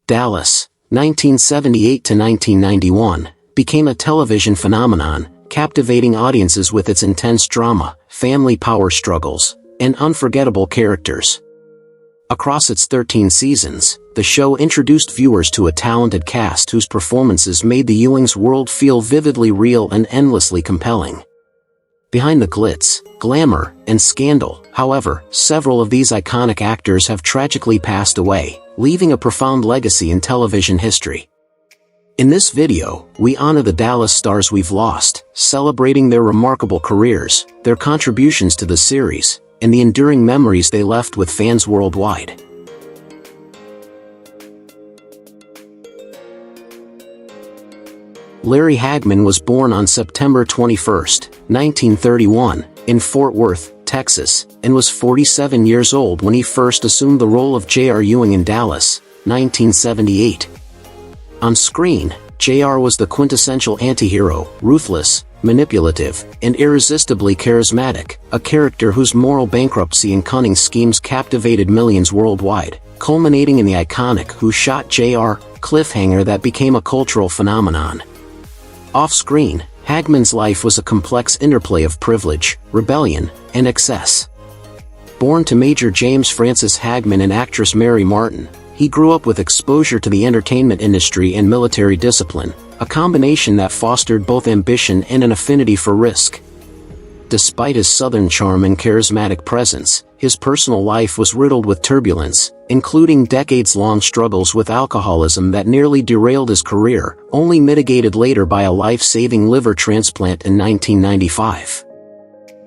Dallas, 1978 to 1991, became a television phenomenon, captivating audiences with its intense drama, family power struggles, and unforgettable characters. Across its 13 seasons, the show introduced viewers to a talented cast whose performances made the Ewing's world feel vividly real and endlessly compelling. Behind the glitz, glamour, and scandal, however, several of these iconic actors have tragically passed away, leaving a profound legacy in television history. In this video, we honor the Dallas stars we've lost, celebrating their remarkable careers, their contributions to the series, and the enduring memories they left with fans worldwide. Larry Hagman was born on September 21, 1931, in Fort Worth, Texas, and was 47 years old when he first assumed the role of J.R. Ewing in Dallas, 1978. On screen, J.R. was the quintessential antihero, ruthless, manipulative, and irresistibly charismatic, a character whose moral bankruptcy and cunning schemes captivated millions worldwide, culminating in the iconic "Who Shot J.R." cliffhanger that became a cultural phenomenon. Off-screen, Hagman's life was a complex interplay of privilege, rebellion, and excess. Born to Major James Francis Hagman and actress Mary Martin, he grew up with exposure to the entertainment industry and military discipline, a combination that fostered both ambition and an affinity for risk. Despite his southern charm and charismatic presence, his personal life was riddled with turbulence, including decades-long struggles with alcoholism that nearly derailed his career, only mitigated later by a life-saving liver transplant in 1995.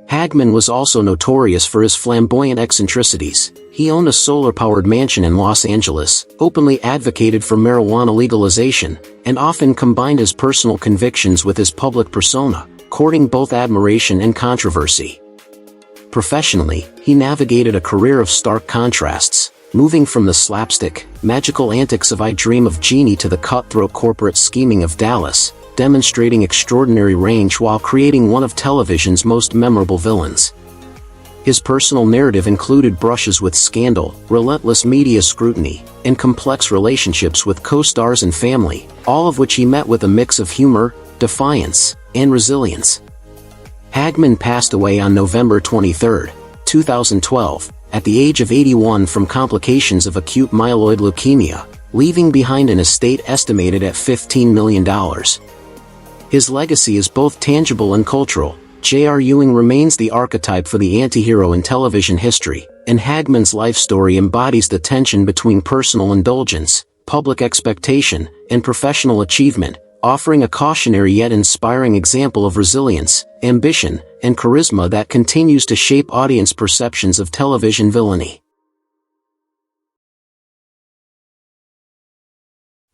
Hagman was also notorious for his flamboyant eccentricities. He owned a solar-powered mansion in Los Angeles, openly advocated for marijuana legalization, and often combined his personal convictions with his public persona, courting both admiration and controversy. Professionally, he navigated a career of stark contrasts, moving from the slapstick, magical antics of I Dream of Jeannie to the cutthroat corporate scheming of Dallas, demonstrating extraordinary range while creating one of television's most memorable villains. His personal narrative included brushes with scandal, relentless media scrutiny, and complex relationships with co-stars and family, all of which he met with a mix of humor, defiance, and resilience. Hagman passed away on November 23, 2012, at the age of 81 from complications of acute myeloid leukemia, leaving behind an estate estimated at $15 million. His legacy is both tangible and cultural. J.R. Ewing remains the archetype for the antihero in television history, and Hagman's life story embodies the tension between personal indulgence, public expectation, and professional achievement, offering a cautionary yet inspiring example of resilience, ambition, and charisma that continues to shape audience perceptions of television villainy.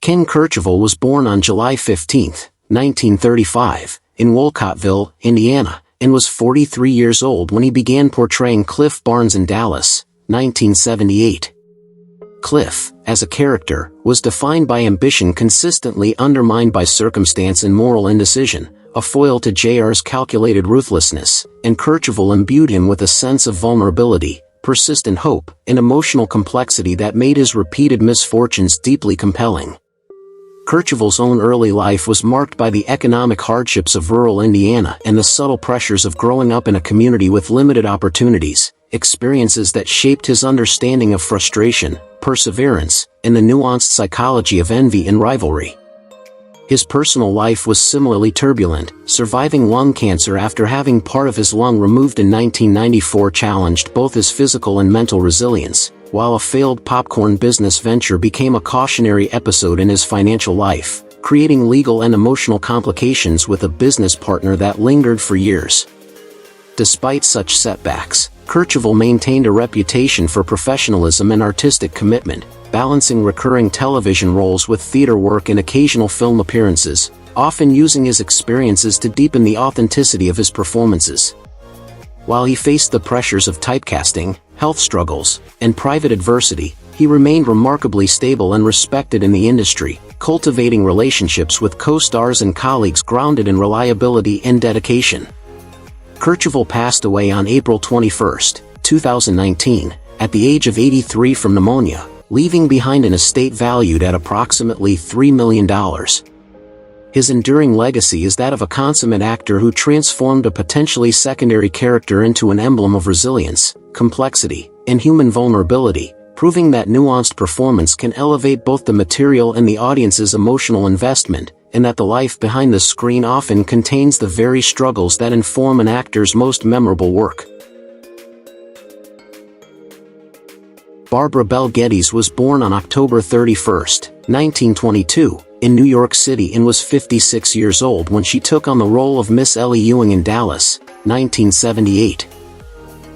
Ken Kercheval was born on July 15, 1935, in Wolcottville, Indiana, and was 43 years old when he began portraying Cliff Barnes in Dallas, 1978. Cliff, as a character, was defined by ambition consistently undermined by circumstance and moral indecision, a foil to J.R.'s calculated ruthlessness, and Kercheval imbued him with a sense of vulnerability, persistent hope, and emotional complexity that made his repeated misfortunes deeply compelling. Kercheval's own early life was marked by the economic hardships of rural Indiana and the subtle pressures of growing up in a community with limited opportunities, experiences that shaped his understanding of frustration, perseverance, and the nuanced psychology of envy and rivalry. His personal life was similarly turbulent, surviving lung cancer after having part of his lung removed in 1994 challenged both his physical and mental resilience, while a failed popcorn business venture became a cautionary episode in his financial life, creating legal and emotional complications with a business partner that lingered for years. Despite such setbacks, Kercheval maintained a reputation for professionalism and artistic commitment, balancing recurring television roles with theater work and occasional film appearances, often using his experiences to deepen the authenticity of his performances. While he faced the pressures of typecasting, health struggles, and private adversity, he remained remarkably stable and respected in the industry, cultivating relationships with co-stars and colleagues grounded in reliability and dedication. Kercheval passed away on April 21, 2019, at the age of 83 from pneumonia, leaving behind an estate valued at approximately $3 million. His enduring legacy is that of a consummate actor who transformed a potentially secondary character into an emblem of resilience, complexity, and human vulnerability, proving that nuanced performance can elevate both the material and the audience's emotional investment, and that the life behind the screen often contains the very struggles that inform an actor's most memorable work. Barbara Bel Geddes was born on October 31, 1922, in New York City and was 56 years old when she took on the role of Miss Ellie Ewing in Dallas, 1978.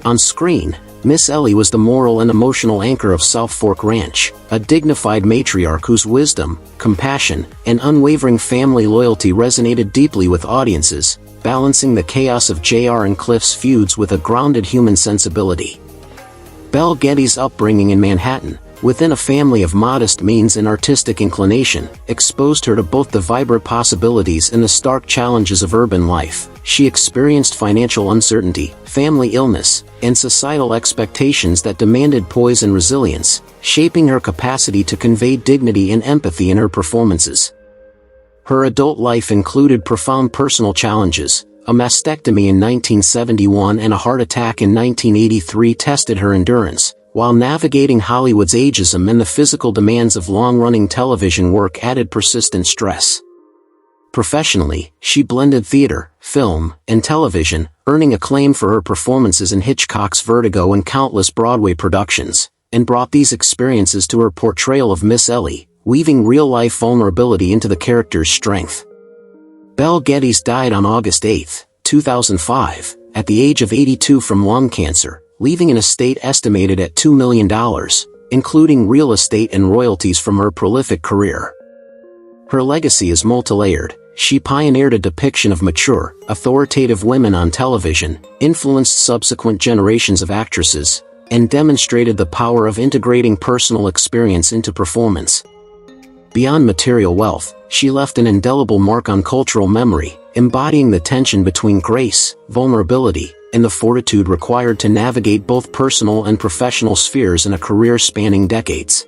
On screen, Miss Ellie was the moral and emotional anchor of South Fork Ranch, a dignified matriarch whose wisdom, compassion, and unwavering family loyalty resonated deeply with audiences, balancing the chaos of J.R. and Cliff's feuds with a grounded human sensibility. Bel Geddes' upbringing in Manhattan, within a family of modest means and artistic inclination, exposed her to both the vibrant possibilities and the stark challenges of urban life. She experienced financial uncertainty, family illness, and societal expectations that demanded poise and resilience, shaping her capacity to convey dignity and empathy in her performances. Her adult life included profound personal challenges. A mastectomy in 1971 and a heart attack in 1983 tested her endurance, while navigating Hollywood's ageism and the physical demands of long-running television work added persistent stress. Professionally, she blended theater, film, and television, earning acclaim for her performances in Hitchcock's Vertigo and countless Broadway productions, and brought these experiences to her portrayal of Miss Ellie, weaving real-life vulnerability into the character's strength. Bel Geddes died on August 8, 2005, at the age of 82 from lung cancer, leaving an estate estimated at $2 million, including real estate and royalties from her prolific career. Her legacy is multilayered. She pioneered a depiction of mature, authoritative women on television, influenced subsequent generations of actresses, and demonstrated the power of integrating personal experience into performance. Beyond material wealth, she left an indelible mark on cultural memory, embodying the tension between grace, vulnerability, and the fortitude required to navigate both personal and professional spheres in a career spanning decades.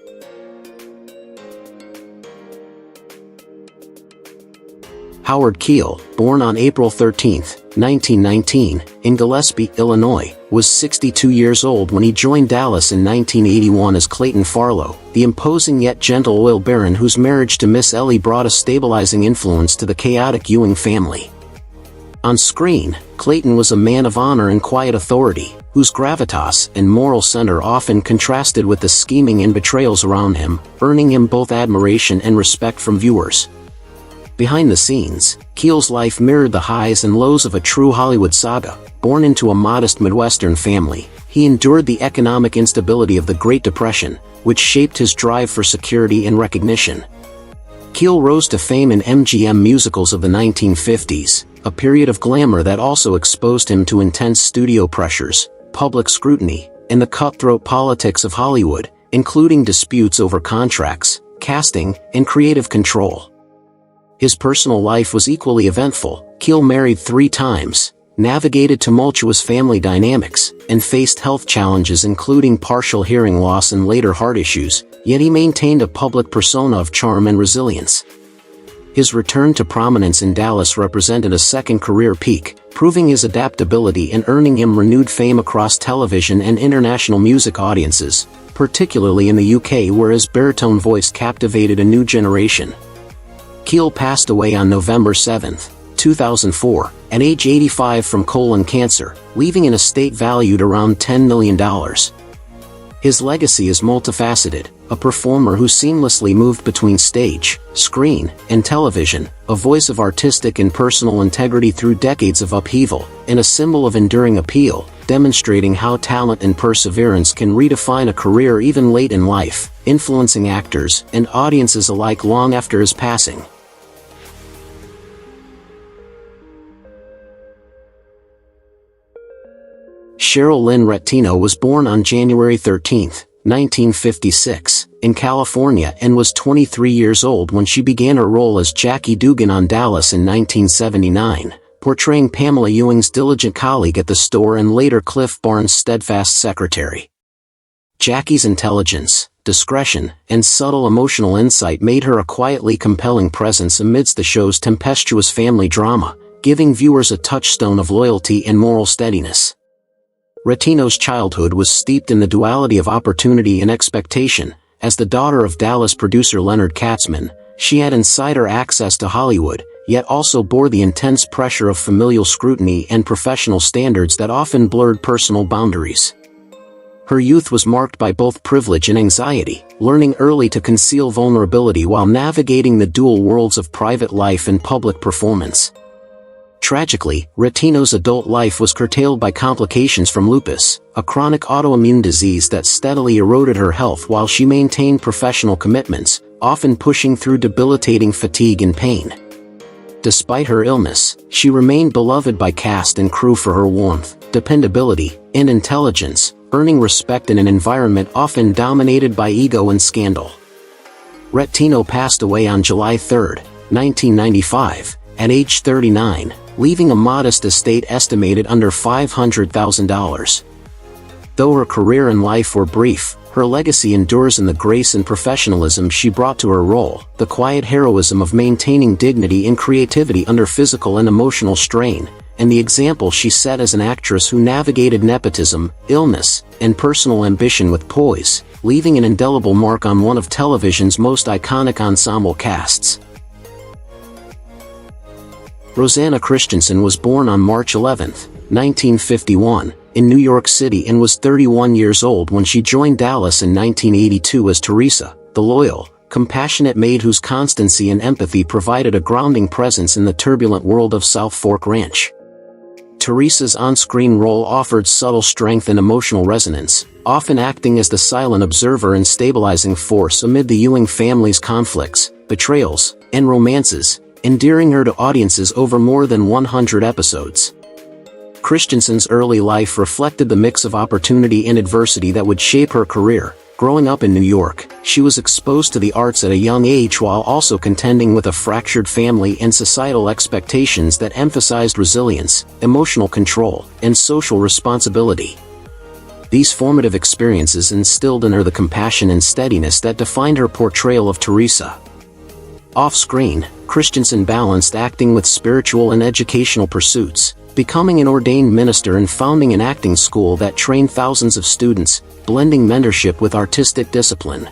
Howard Keel, born on April 13, 1919, in Gillespie, Illinois, was 62 years old when he joined Dallas in 1981 as Clayton Farlow, the imposing yet gentle oil baron whose marriage to Miss Ellie brought a stabilizing influence to the chaotic Ewing family. On screen, Clayton was a man of honor and quiet authority, whose gravitas and moral center often contrasted with the scheming and betrayals around him, earning him both admiration and respect from viewers. Behind the scenes, Keel's life mirrored the highs and lows of a true Hollywood saga. Born into a modest Midwestern family, he endured the economic instability of the Great Depression, which shaped his drive for security and recognition. Keel rose to fame in MGM musicals of the 1950s, a period of glamour that also exposed him to intense studio pressures, public scrutiny, and the cutthroat politics of Hollywood, including disputes over contracts, casting, and creative control. His personal life was equally eventful. Keel married 3 times, navigated tumultuous family dynamics, and faced health challenges including partial hearing loss and later heart issues, yet he maintained a public persona of charm and resilience. His return to prominence in Dallas represented a second career peak, proving his adaptability and earning him renewed fame across television and international music audiences, particularly in the UK where his baritone voice captivated a new generation. Keel passed away on November 7, 2004, at age 85 from colon cancer, leaving an estate valued around $10 million. His legacy is multifaceted, a performer who seamlessly moved between stage, screen, and television, a voice of artistic and personal integrity through decades of upheaval, and a symbol of enduring appeal, demonstrating how talent and perseverance can redefine a career even late in life, influencing actors and audiences alike long after his passing. Cheryl Lynn Rettino was born on January 13, 1956, in California and was 23 years old when she began her role as Jackie Dugan on Dallas in 1979, portraying Pamela Ewing's diligent colleague at the store and later Cliff Barnes' steadfast secretary. Jackie's intelligence, discretion, and subtle emotional insight made her a quietly compelling presence amidst the show's tempestuous family drama, giving viewers a touchstone of loyalty and moral steadiness. Retino's childhood was steeped in the duality of opportunity and expectation. As the daughter of Dallas producer Leonard Katzman, she had insider access to Hollywood, yet also bore the intense pressure of familial scrutiny and professional standards that often blurred personal boundaries. Her youth was marked by both privilege and anxiety, learning early to conceal vulnerability while navigating the dual worlds of private life and public performance. Tragically, Retino's adult life was curtailed by complications from lupus, a chronic autoimmune disease that steadily eroded her health while she maintained professional commitments, often pushing through debilitating fatigue and pain. Despite her illness, she remained beloved by cast and crew for her warmth, dependability, and intelligence, earning respect in an environment often dominated by ego and scandal. Retino passed away on July 3, 1995, at age 39, leaving a modest estate estimated under $500,000. Though her career and life were brief, her legacy endures in the grace and professionalism she brought to her role, the quiet heroism of maintaining dignity and creativity under physical and emotional strain, and the example she set as an actress who navigated nepotism, illness, and personal ambition with poise, leaving an indelible mark on one of television's most iconic ensemble casts. Rosanna Christensen was born on March 11, 1951, in New York City and was 31 years old when she joined Dallas in 1982 as Teresa, the loyal, compassionate maid whose constancy and empathy provided a grounding presence in the turbulent world of South Fork Ranch. Teresa's on-screen role offered subtle strength and emotional resonance, often acting as the silent observer and stabilizing force amid the Ewing family's conflicts, betrayals, and romances, endearing her to audiences over more than 100 episodes. Christensen's early life reflected the mix of opportunity and adversity that would shape her career. Growing up in New York, she was exposed to the arts at a young age while also contending with a fractured family and societal expectations that emphasized resilience, emotional control, and social responsibility. These formative experiences instilled in her the compassion and steadiness that defined her portrayal of Teresa. Off-screen, Christensen balanced acting with spiritual and educational pursuits, becoming an ordained minister and founding an acting school that trained thousands of students, blending mentorship with artistic discipline.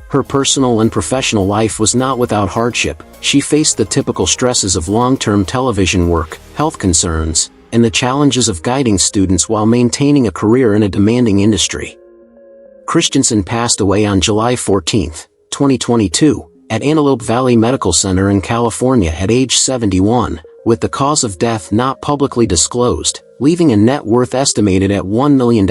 Her personal and professional life was not without hardship. She faced the typical stresses of long-term television work, health concerns, and the challenges of guiding students while maintaining a career in a demanding industry. Christensen passed away on July 14, 2022, at Antelope Valley Medical Center in California at age 71, with the cause of death not publicly disclosed, leaving a net worth estimated at $1 million.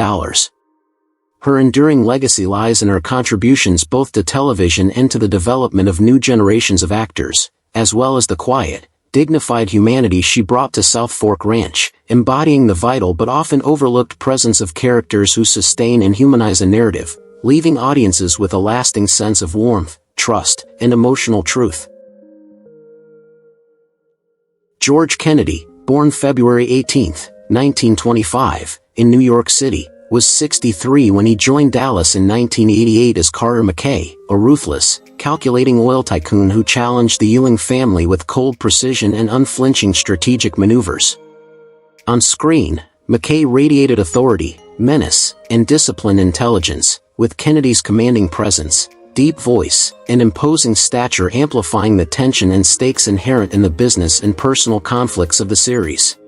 Her enduring legacy lies in her contributions both to television and to the development of new generations of actors, as well as the quiet, dignified humanity she brought to South Fork Ranch, embodying the vital but often overlooked presence of characters who sustain and humanize a narrative, leaving audiences with a lasting sense of warmth, trust, and emotional truth. George Kennedy, born February 18, 1925, in New York City, was 63 when he joined Dallas in 1988 as Carter McKay, a ruthless, calculating oil tycoon who challenged the Ewing family with cold precision and unflinching strategic maneuvers. On screen, McKay radiated authority, menace, and disciplined intelligence, with Kennedy's commanding presence, deep voice, and imposing stature amplifying the tension and stakes inherent in the business and personal conflicts of the series.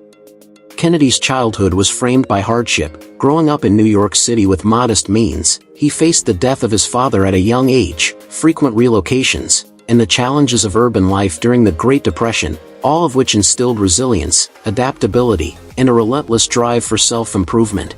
Kennedy's childhood was framed by hardship. Growing up in New York City with modest means, he faced the death of his father at a young age, frequent relocations, and the challenges of urban life during the Great Depression, all of which instilled resilience, adaptability, and a relentless drive for self-improvement.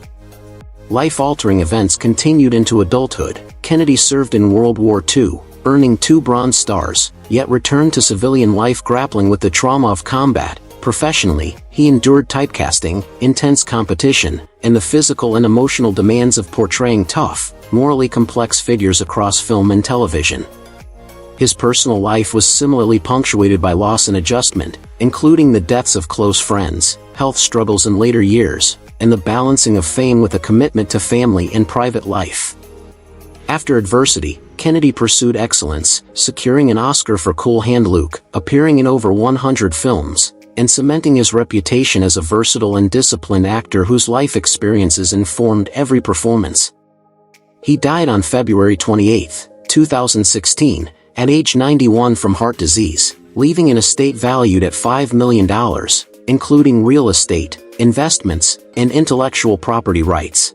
Life-altering events continued into adulthood. Kennedy served in World War II, earning 2 Bronze Stars, yet returned to civilian life grappling with the trauma of combat. Professionally, he endured typecasting, intense competition, and the physical and emotional demands of portraying tough, morally complex figures across film and television. His personal life was similarly punctuated by loss and adjustment, including the deaths of close friends, health struggles in later years, and the balancing of fame with a commitment to family and private life. After adversity, Kennedy pursued excellence, securing an Oscar for Cool Hand Luke, appearing in over 100 films, and cementing his reputation as a versatile and disciplined actor whose life experiences informed every performance. He died on February 28, 2016, at age 91 from heart disease, leaving an estate valued at $5 million, including real estate, investments, and intellectual property rights.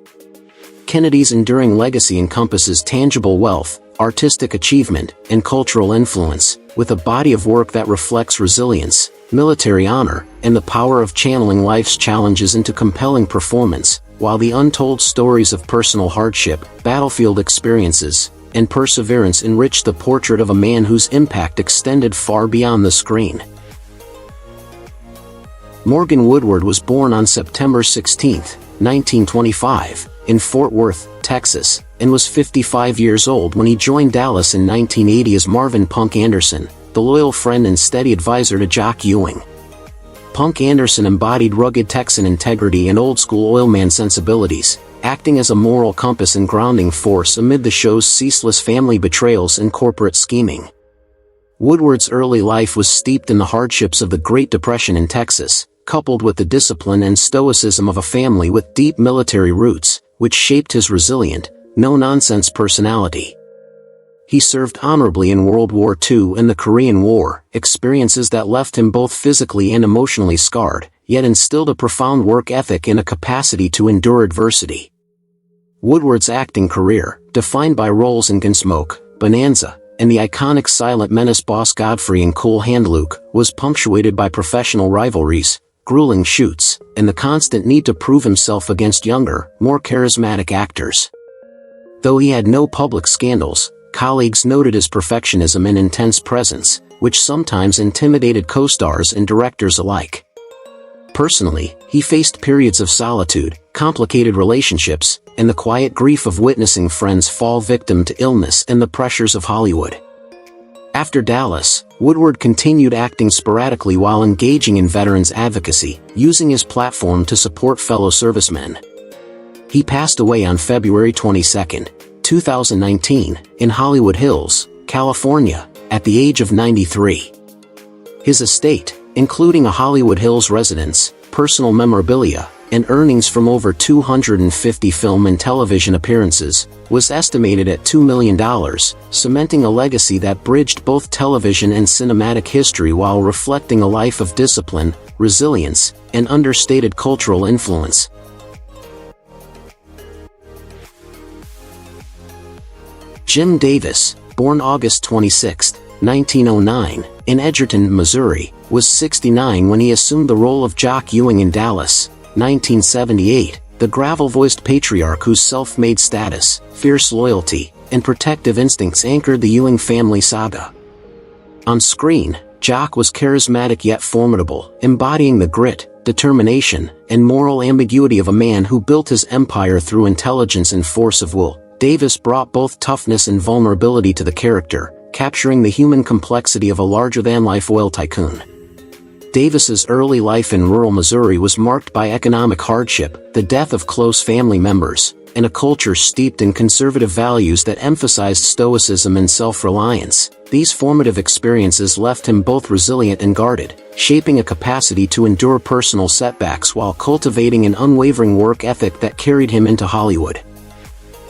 Kennedy's enduring legacy encompasses tangible wealth, artistic achievement, and cultural influence, with a body of work that reflects resilience, military honor, and the power of channeling life's challenges into compelling performance, while the untold stories of personal hardship, battlefield experiences, and perseverance enrich the portrait of a man whose impact extended far beyond the screen. Morgan Woodward was born on September 16, 1925, in Fort Worth, Texas, and was 55 years old when he joined Dallas in 1980 as Marvin "Punk" Anderson, the loyal friend and steady advisor to Jock Ewing. Punk Anderson embodied rugged Texan integrity and old-school oilman sensibilities, acting as a moral compass and grounding force amid the show's ceaseless family betrayals and corporate scheming. Woodward's early life was steeped in the hardships of the Great Depression in Texas, coupled with the discipline and stoicism of a family with deep military roots, which shaped his resilient, no-nonsense personality. He served honorably in World War II and the Korean War, experiences that left him both physically and emotionally scarred, yet instilled a profound work ethic and a capacity to endure adversity. Woodward's acting career, defined by roles in Gunsmoke, Bonanza, and the iconic silent menace Boss Godfrey in Cool Hand Luke, was punctuated by professional rivalries, grueling shoots, and the constant need to prove himself against younger, more charismatic actors. Though he had no public scandals, colleagues noted his perfectionism and intense presence, which sometimes intimidated co-stars and directors alike. Personally, he faced periods of solitude, complicated relationships, and the quiet grief of witnessing friends fall victim to illness and the pressures of Hollywood. After Dallas, Woodward continued acting sporadically while engaging in veterans advocacy, using his platform to support fellow servicemen. He passed away on February 22, 2019, in Hollywood Hills, California, at the age of 93. His estate, including a Hollywood Hills residence, personal memorabilia, and earnings from over 250 film and television appearances, was estimated at $2 million, cementing a legacy that bridged both television and cinematic history while reflecting a life of discipline, resilience, and understated cultural influence. Jim Davis, born August 26, 1909, in Edgerton, Missouri, was 69 when he assumed the role of Jock Ewing in Dallas, 1978, the gravel-voiced patriarch whose self-made status, fierce loyalty, and protective instincts anchored the Ewing family saga. On screen, Jock was charismatic yet formidable, embodying the grit, determination, and moral ambiguity of a man who built his empire through intelligence and force of will. Davis brought both toughness and vulnerability to the character, capturing the human complexity of a larger-than-life oil tycoon. Davis's early life in rural Missouri was marked by economic hardship, the death of close family members, and a culture steeped in conservative values that emphasized stoicism and self-reliance. These formative experiences left him both resilient and guarded, shaping a capacity to endure personal setbacks while cultivating an unwavering work ethic that carried him into Hollywood.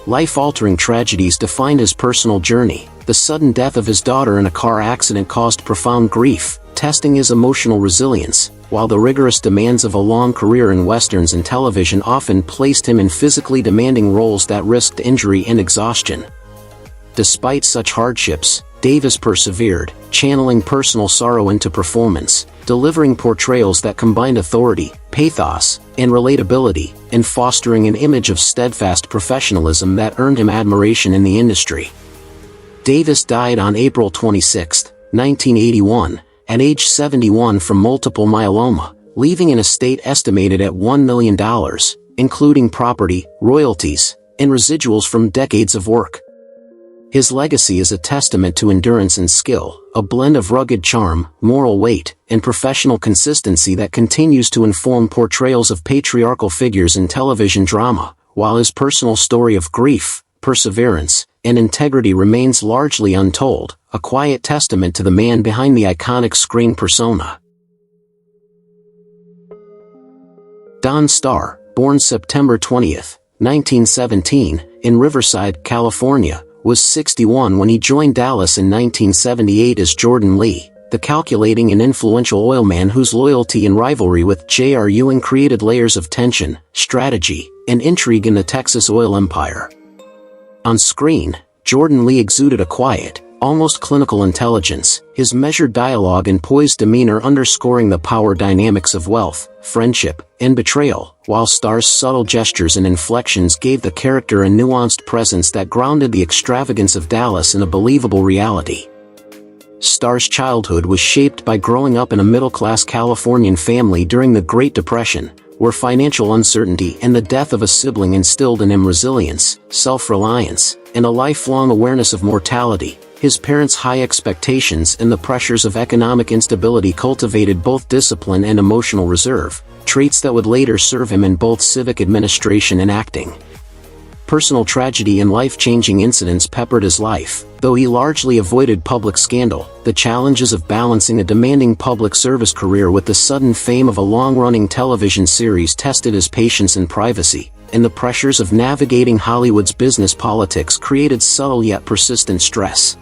Life-altering tragedies defined his personal journey. The sudden death of his daughter in a car accident caused profound grief, testing his emotional resilience, while the rigorous demands of a long career in westerns and television often placed him in physically demanding roles that risked injury and exhaustion. Despite such hardships, Davis persevered, channeling personal sorrow into performance, delivering portrayals that combined authority, pathos, and relatability, and fostering an image of steadfast professionalism that earned him admiration in the industry. Davis died on April 26, 1981, at age 71 from multiple myeloma, leaving an estate estimated at $1 million, including property, royalties, and residuals from decades of work. His legacy is a testament to endurance and skill, a blend of rugged charm, moral weight, and professional consistency that continues to inform portrayals of patriarchal figures in television drama, while his personal story of grief, perseverance, and integrity remains largely untold, a quiet testament to the man behind the iconic screen persona. Don Starr, born September 20, 1917, in Riverside, California, was 61 when he joined Dallas in 1978 as Jordan Lee, the calculating and influential oilman whose loyalty and rivalry with J.R. Ewing created layers of tension, strategy, and intrigue in the Texas oil empire. On screen, Jordan Lee exuded a quiet, almost clinical intelligence, his measured dialogue and poised demeanor underscoring the power dynamics of wealth, friendship, and betrayal, while Starr's subtle gestures and inflections gave the character a nuanced presence that grounded the extravagance of Dallas in a believable reality. Starr's childhood was shaped by growing up in a middle-class Californian family during the Great Depression, where financial uncertainty and the death of a sibling instilled in him resilience, self-reliance, and a lifelong awareness of mortality. His parents' high expectations and the pressures of economic instability cultivated both discipline and emotional reserve, traits that would later serve him in both civic administration and acting. Personal tragedy and life-changing incidents peppered his life. Though he largely avoided public scandal, the challenges of balancing a demanding public service career with the sudden fame of a long-running television series tested his patience and privacy, and the pressures of navigating Hollywood's business politics created subtle yet persistent stress.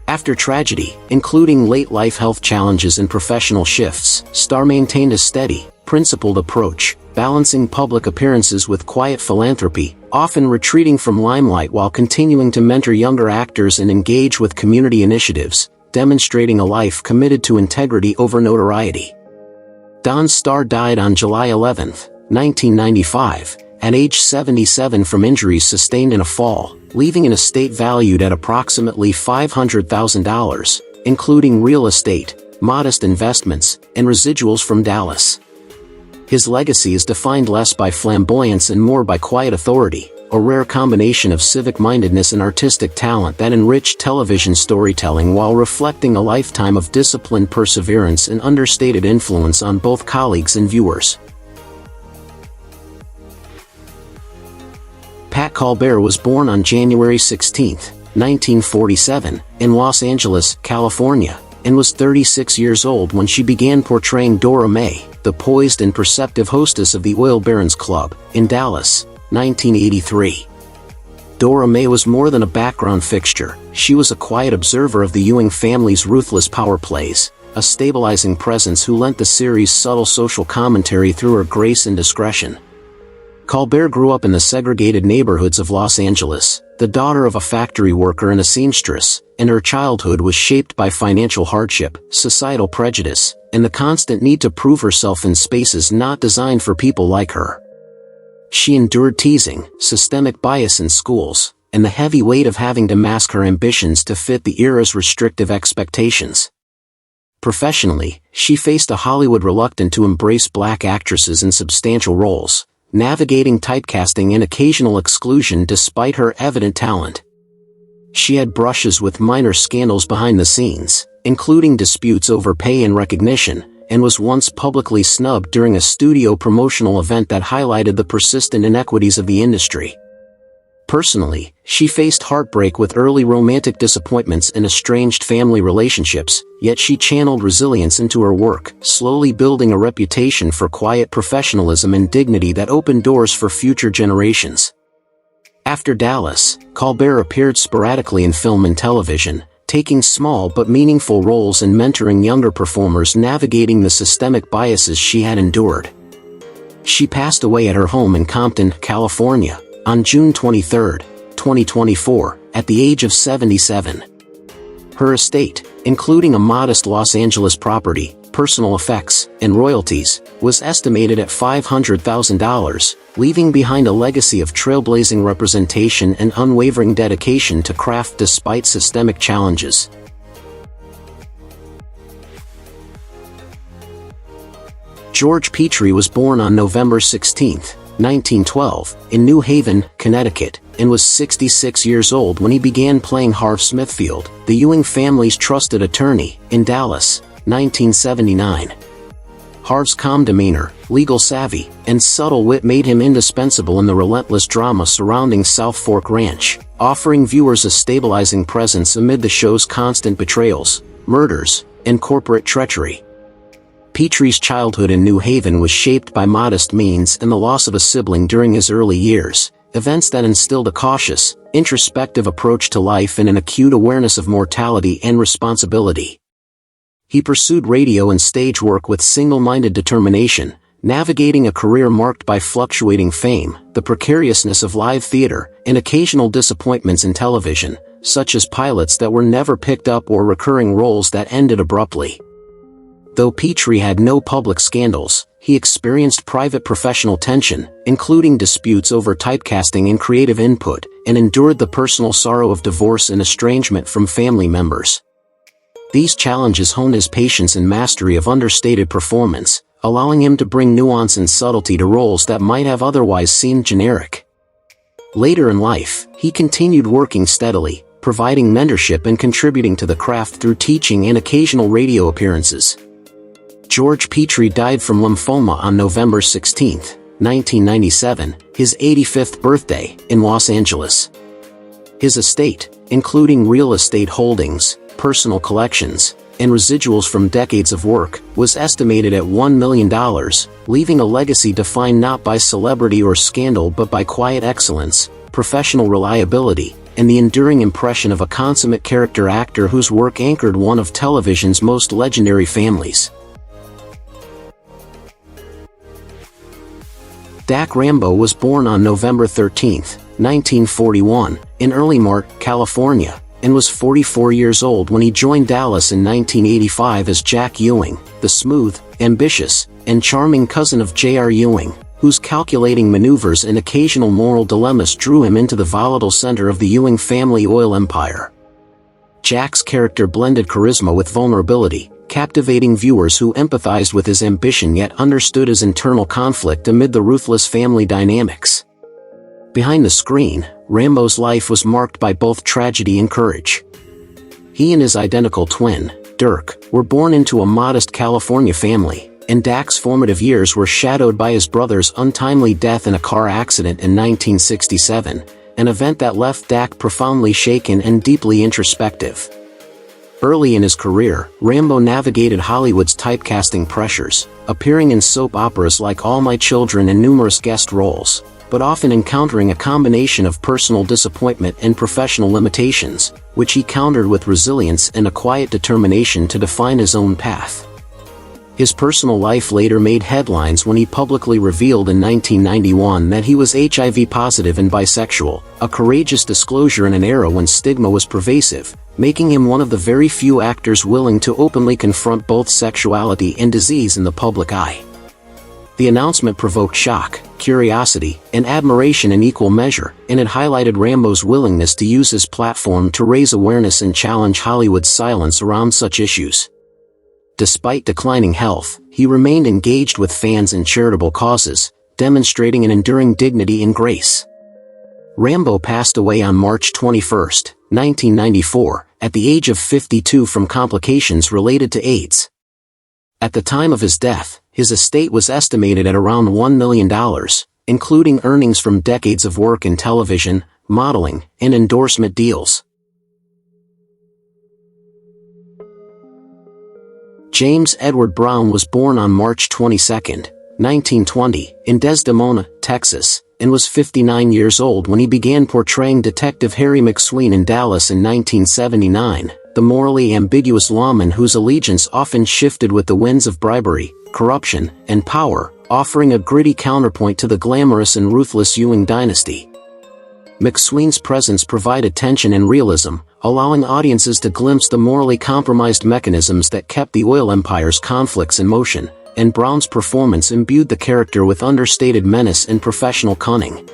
After tragedy, including late-life health challenges and professional shifts, Starr maintained a steady, principled approach, balancing public appearances with quiet philanthropy, often retreating from limelight while continuing to mentor younger actors and engage with community initiatives, demonstrating a life committed to integrity over notoriety. Don Starr died on July 11, 1995, at age 77 from injuries sustained in a fall, leaving an estate valued at approximately $500,000, including real estate, modest investments, and residuals from Dallas. His legacy is defined less by flamboyance and more by quiet authority, a rare combination of civic-mindedness and artistic talent that enriched television storytelling while reflecting a lifetime of disciplined perseverance and understated influence on both colleagues and viewers. Pat Colbert was born on January 16, 1947, in Los Angeles, California, and was 36 years old when she began portraying Dora Mae, the poised and perceptive hostess of the Oil Barons Club, in Dallas, 1983. Dora Mae was more than a background fixture. She was a quiet observer of the Ewing family's ruthless power plays, a stabilizing presence who lent the series subtle social commentary through her grace and discretion. Colbert grew up in the segregated neighborhoods of Los Angeles, the daughter of a factory worker and a seamstress, and her childhood was shaped by financial hardship, societal prejudice, and the constant need to prove herself in spaces not designed for people like her. She endured teasing, systemic bias in schools, and the heavy weight of having to mask her ambitions to fit the era's restrictive expectations. Professionally, she faced a Hollywood reluctant to embrace black actresses in substantial roles, navigating typecasting and occasional exclusion despite her evident talent. She had brushes with minor scandals behind the scenes, including disputes over pay and recognition, and was once publicly snubbed during a studio promotional event that highlighted the persistent inequities of the industry. Personally, she faced heartbreak with early romantic disappointments and estranged family relationships, yet she channeled resilience into her work, slowly building a reputation for quiet professionalism and dignity that opened doors for future generations. After Dallas, Colbert appeared sporadically in film and television, taking small but meaningful roles and mentoring younger performers navigating the systemic biases she had endured. She passed away at her home in Compton, California, on June 23, 2024, at the age of 77. Her estate, including a modest Los Angeles property, personal effects, and royalties, was estimated at $500,000, leaving behind a legacy of trailblazing representation and unwavering dedication to craft despite systemic challenges. George Petrie was born on November 16, 1912, in New Haven, Connecticut, and was 66 years old when he began playing Harve Smithfield, the Ewing family's trusted attorney, in Dallas, 1979. Harv's calm demeanor, legal savvy, and subtle wit made him indispensable in the relentless drama surrounding South Fork Ranch, offering viewers a stabilizing presence amid the show's constant betrayals, murders, and corporate treachery. Petrie's childhood in New Haven was shaped by modest means and the loss of a sibling during his early years, events that instilled a cautious, introspective approach to life and an acute awareness of mortality and responsibility. He pursued radio and stage work with single-minded determination, navigating a career marked by fluctuating fame, the precariousness of live theater, and occasional disappointments in television, such as pilots that were never picked up or recurring roles that ended abruptly. Though Petrie had no public scandals, he experienced private professional tension, including disputes over typecasting and creative input, and endured the personal sorrow of divorce and estrangement from family members. These challenges honed his patience and mastery of understated performance, allowing him to bring nuance and subtlety to roles that might have otherwise seemed generic. Later in life, he continued working steadily, providing mentorship and contributing to the craft through teaching and occasional radio appearances. George Petrie died from lymphoma on November 16, 1997, his 85th birthday, in Los Angeles. His estate, including real estate holdings, personal collections, and residuals from decades of work, was estimated at $1 million, leaving a legacy defined not by celebrity or scandal but by quiet excellence, professional reliability, and the enduring impression of a consummate character actor whose work anchored one of television's most legendary families. Dak Rambo was born on November 13, 1941, in Early Mart, California, and was 44 years old when he joined Dallas in 1985 as Jack Ewing, the smooth, ambitious, and charming cousin of J.R. Ewing, whose calculating maneuvers and occasional moral dilemmas drew him into the volatile center of the Ewing family oil empire. Jack's character blended charisma with vulnerability, captivating viewers who empathized with his ambition yet understood his internal conflict amid the ruthless family dynamics. Behind the screen, Rambo's life was marked by both tragedy and courage. He and his identical twin, Dirk, were born into a modest California family, and Dak's formative years were shadowed by his brother's untimely death in a car accident in 1967, an event that left Dak profoundly shaken and deeply introspective. Early in his career, Rambo navigated Hollywood's typecasting pressures, appearing in soap operas like All My Children and numerous guest roles, but often encountering a combination of personal disappointment and professional limitations, which he countered with resilience and a quiet determination to define his own path. His personal life later made headlines when he publicly revealed in 1991 that he was HIV positive and bisexual, a courageous disclosure in an era when stigma was pervasive, making him one of the very few actors willing to openly confront both sexuality and disease in the public eye. The announcement provoked shock, curiosity, and admiration in equal measure, and it highlighted Rambo's willingness to use his platform to raise awareness and challenge Hollywood's silence around such issues. Despite declining health, he remained engaged with fans and charitable causes, demonstrating an enduring dignity and grace. Rambo passed away on March 21, 1994, at the age of 52 from complications related to AIDS. At the time of his death, his estate was estimated at around $1 million, including earnings from decades of work in television, modeling, and endorsement deals. James Edward Brown was born on March 22, 1920, in Desdemona, Texas, and was 59 years old when he began portraying Detective Harry McSween in Dallas in 1979, the morally ambiguous lawman whose allegiance often shifted with the winds of bribery, corruption, and power, offering a gritty counterpoint to the glamorous and ruthless Ewing dynasty. McSween's presence provided tension and realism, allowing audiences to glimpse the morally compromised mechanisms that kept the oil empire's conflicts in motion, and Brown's performance imbued the character with understated menace and professional cunning.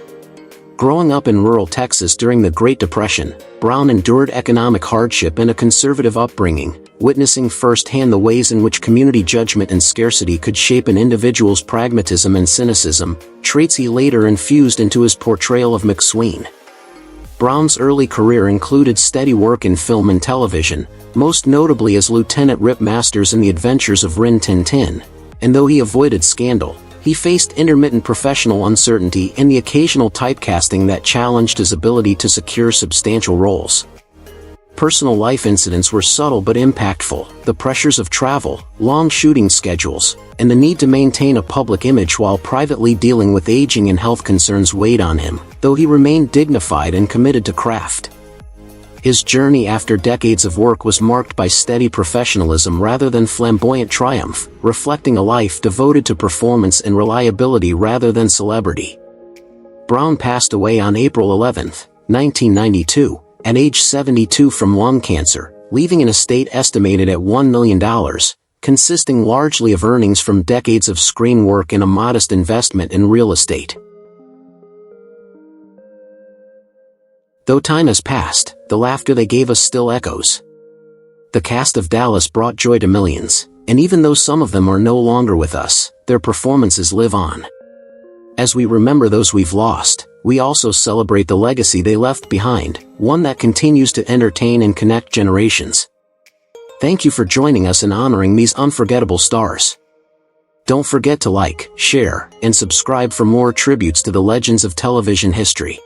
Growing up in rural Texas during the Great Depression, Brown endured economic hardship and a conservative upbringing, witnessing firsthand the ways in which community judgment and scarcity could shape an individual's pragmatism and cynicism, traits he later infused into his portrayal of McSween. Brown's early career included steady work in film and television, most notably as Lieutenant Rip Masters in The Adventures of Rin Tin Tin, and though he avoided scandal, he faced intermittent professional uncertainty and the occasional typecasting that challenged his ability to secure substantial roles. Personal life incidents were subtle but impactful: the pressures of travel, long shooting schedules, and the need to maintain a public image while privately dealing with aging and health concerns weighed on him, though he remained dignified and committed to craft. His journey after decades of work was marked by steady professionalism rather than flamboyant triumph, reflecting a life devoted to performance and reliability rather than celebrity. Brown passed away on April 11, 1992, at age 72 from lung cancer, leaving an estate estimated at $1 million, consisting largely of earnings from decades of screen work and a modest investment in real estate. Though time has passed, the laughter they gave us still echoes. The cast of Dallas brought joy to millions, and even though some of them are no longer with us, their performances live on. As we remember those we've lost, we also celebrate the legacy they left behind, one that continues to entertain and connect generations. Thank you for joining us in honoring these unforgettable stars. Don't forget to like, share, and subscribe for more tributes to the legends of television history.